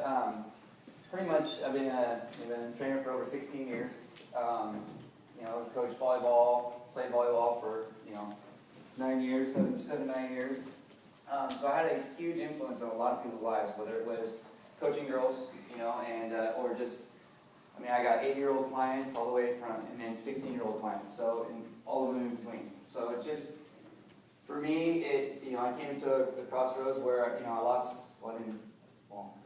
but pretty much I've been a trainer for over 16 years. Coached volleyball, played volleyball for 9 years, 9 years. So I had a huge influence on a lot of people's lives, whether it was coaching girls, or just, I got 8-year-old clients all the way from, and then 16-year-old clients, so and all of them in between. So it just, for me, I came to a crossroads where, I lost, I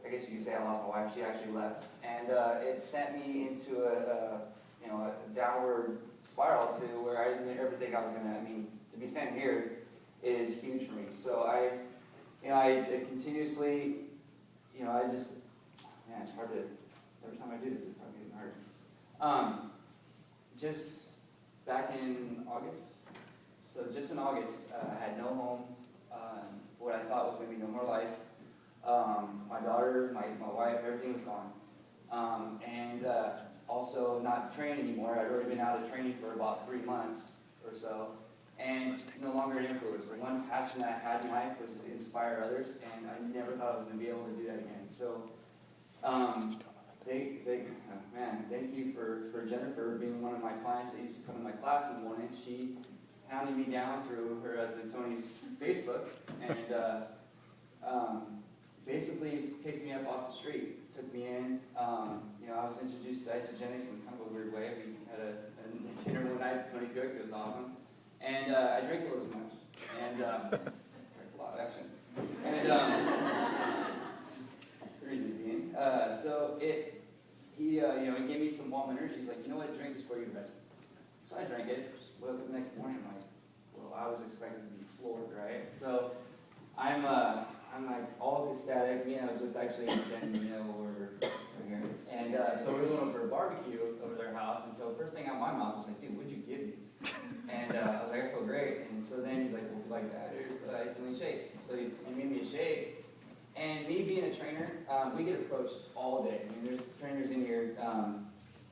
guess you could say I lost my wife. She actually left, and it sent me into a downward spiral to where I didn't ever think I was gonna. To be standing here is huge for me. So I continuously, it's hard to. Every time I do this, it's hard getting hard. Just back in August. So just in August, I had no home. What I thought was going to be no more life. My daughter, my wife, everything was gone. And also not trained anymore. I'd already been out of training for about 3 months or so. And no longer an influence. The one passion that I had in life was to inspire others, and I never thought I was going to be able to do that again. So, thank you for Jennifer being one of my clients that used to come to my class in the morning. She hounded me down through her husband Tony's Facebook, and basically picked me up off the street, took me in. I was introduced to Isagenix in kind of a weird way. We had a dinner one night that Tony cooked. It was awesome. And I drank a little too much. And drank a lot, actually. And the reason being, he gave me some warm energy. He's like, you know what, drink this before you bed. So I drank it. Woke up the next morning, I'm like, well, I was expecting to be floored, right? So I'm like all ecstatic. I was with actually Jen, over here. And so we went over a barbecue over their house. And so first thing out of my mouth was like, dude, what'd you give me? And I was like, I feel great. And so then he's like, well, if you like that, here's the Isagenix shake. So he made me a shake. And me being a trainer, we get approached all day. There's trainers in here.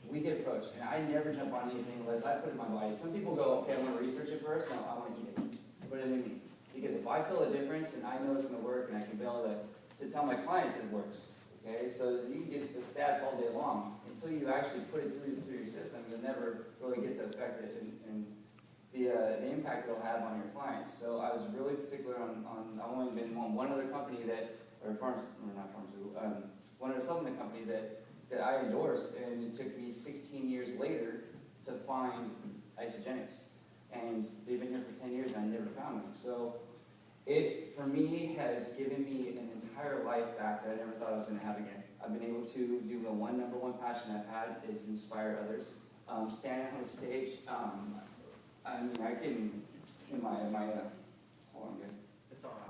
We get approached. And I never jump on anything unless I put it in my body. Some people go, okay, I want to research it first. No, I want to eat it. Put it in me. Because if I feel a difference and I know it's going to work and I can be able to tell my clients it works. Okay, so you can get the stats all day long. Until you actually put it through your system, you'll never really get the effect and the impact it'll have on your clients. So I was really particular on I've only been on one other company one other supplement company that I endorsed, and it took me 16 years later to find Isagenix. And they've been here for 10 years and I never found them. So it, for me, has given me an entire life back that I never thought I was going to have again. I've been able to do the number one passion I've had is inspire others. Standing on the stage, I can, in my hold on, guys. It's all right.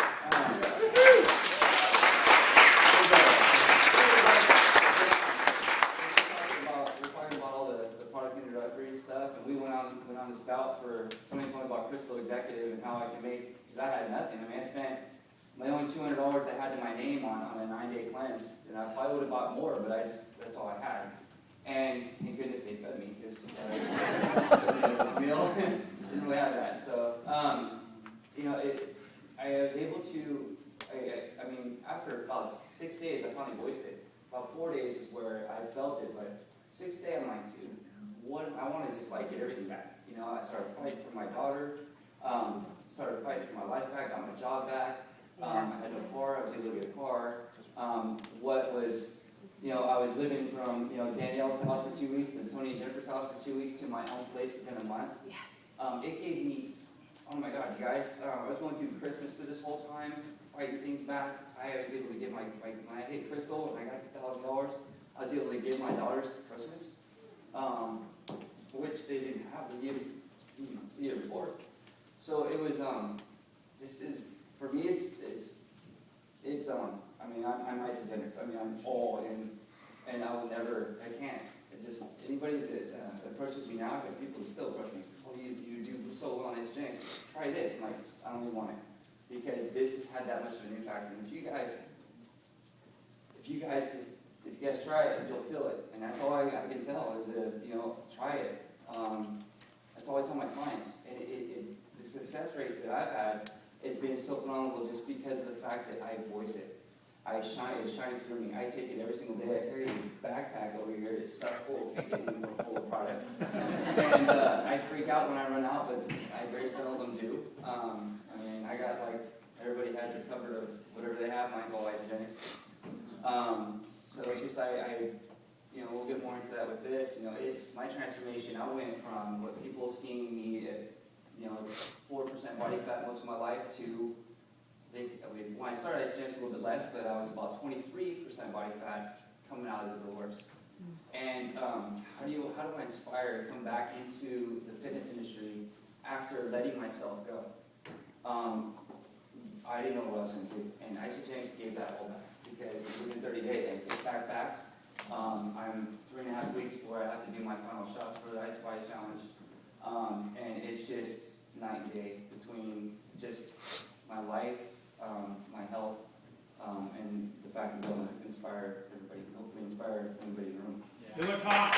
We're talking about all the product introductory stuff, and we went on this bout for 2020 about Crystal Executive and how I can make, because I had nothing. I spent my only $200 I had to my name on a 9-day cleanse, and I probably would have bought more, but that's all I had. And thank goodness they fed me, because didn't really have that. So, I was able to, after about 6 days, I finally voiced it. About 4 days is where I felt it, but 6th day, I'm like, dude, I want to just get everything back. I started fighting for my daughter, started fighting for my life back, got my job back. Yes. I had no car, I was able to get a car. I was living from, Danielle's house for 2 weeks to Tony and Jennifer's house for 2 weeks to my own place within a month. Yes. It gave me, oh my God, you guys, I was going through Christmas through this whole time, fighting things back. I was able to get when I hit Crystal and I got $1,000, I was able to give my daughters Christmas, which they didn't have the year before. So it was, for me, I'm Isagenix. I'm all in, and I can't. Anybody that approaches me now, but people still approach me, oh, you do so well on Isagenix, try this. I'm like, I don't even want it. Because this has had that much of an impact. And if you guys try it, you'll feel it. And that's all I can tell is try it. That's all I tell my clients. And the success rate that I've had has been so phenomenal just because of the fact that I voice it. it shines through me. I take it every single day. I carry a backpack over here. It's stuffed full. Can't get any more full of products. And I freak out when I run out, but Grace tells them too. I mean, I got like, everybody has a cupboard of whatever they have. Mine's all Isagenix. So it's just, we'll get more into that with this. It's my transformation. I went from what people esteeming me at, 4% body fat most of my life to, when I started Isagenix a little bit less, but I was about 23% body fat coming out of the doors. And how do I inspire to come back into the fitness industry after letting myself go? I didn't know what I was going to do, and Isagenix gave that all back, because within 30 days I had 6-pack back. I'm 3.5 weeks before I have to do my final shots for the Ice Body Challenge, and it's just night and day between just my life, my health, and the fact that I'm going to inspire everybody, hopefully inspire everybody in the room. Do it, Pop!